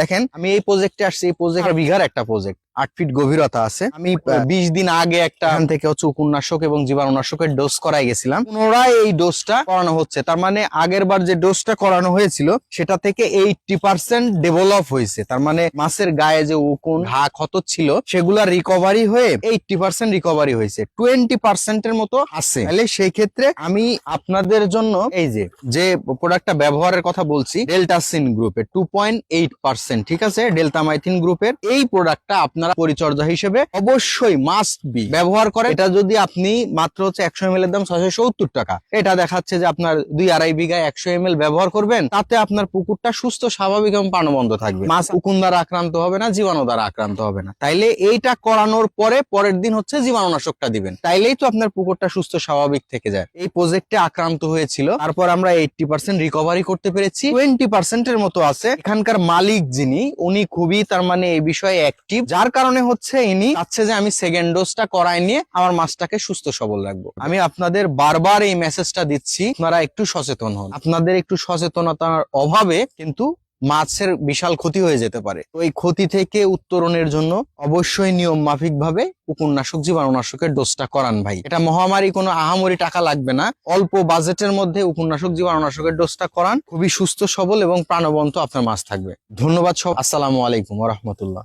দেখেন আমি এই প্রজেক্টে আসছি, এই প্রজেক্ট বিঘার একটা প্রজেক্ট, 8 ফিট গভীরতা আছে। আমি 20 দিন আগে একটা এখান থেকে হচ্ছে উপন্যাসক এবং জীবাণুনাশকের ডোজ করাই গেছিলাম, পুনরায় এই ডোজটা করানো হচ্ছে। তার মানে আগের বার যে ডোজটা করানো হয়েছিল সেটা থেকে 80% ডেভেলপ হয়েছে। তার মানে মাছের গায়ে যে উকুন ঘা ক্ষত ছিল সেগুলা রিকভারি হয়ে 80% রিকভারি হয়েছে, 20% এর মতো আছে। তাহলে সেই ক্ষেত্রে আমি আপনাদের জন্য এই যে প্রোডাক্টটা ব্যবহারের কথা বলছি, ডেল্টাসিন গ্রুপের 2.8%, ঠিক আছে, ডেল্টামাইথিন গ্রুপের এই প্রোডাক্টটা আপনারা পরিচর্যা হিসেবে অবশ্যই মাস্ট বি ব্যবহার করেন। এটা যদি আপনি মাত্র হচ্ছে 100 ml এর দাম 670 টাকা, এটা দেখাচ্ছে যে আপনার 2-2.5 বিঘায় 100 ml ব্যবহার করবেন, তাতে আপনার পুকুরটা সুস্থ স্বাভাবিক এবং প্রাণবন্ত থাকবে। মাছ উকুন দ্বারা আক্রান্ত হবে না, জীবাণু দ্বারা আক্রান্ত হবে না। তাইলে এইটা করানোর পরে পরের দিন হচ্ছে জীবাণুনাশকটা দিবেন, তাইলেই তো আপনার পুকুরটা সুস্থ স্বাভাবিক থেকে যায়। এই প্রজেক্টে আক্রান্ত হয়েছিল, তারপর আমরা 80% রিকভারি করতে পেরেছি, 20% এর মতো আছে। এখানকার মালিক যিনি, উনি খুবই তার মানে এই বিষয়ে অ্যাক্টিভ, যার কারণে হচ্ছে ইনি চাচ্ছে যে আমি সেকেন্ড ডোজটা করাই নিয়ে আমার মাছটাকে সুস্থ সবল রাখবো। আমি আপনাদের বারবার এই মেসেজটা দিচ্ছি, আপনারা একটু সচেতন হন। আপনাদের একটু সচেতনতার অভাবে কিন্তু মাছের বিশাল ক্ষতি হয়ে যেতে পারে। তো এই ক্ষতি থেকে উত্তরণের জন্য অবশ্যই নিয়ম মাফিক ভাবে উপন্যাসক জীবাণুনাশকের ডোজটা করান ভাই। এটা মহামারী, কোনো আহামরি টাকা লাগবে না, অল্প বাজেটের মধ্যে উপন্যাসক জীবাণুনাশকের ডোজটা করান, খুবই সুস্থ সবল এবং প্রাণবন্ত আপনার মাছ থাকবে। ধন্যবাদ সব, আসসালামু আলাইকুম ওয়া রাহমাতুল্লাহ।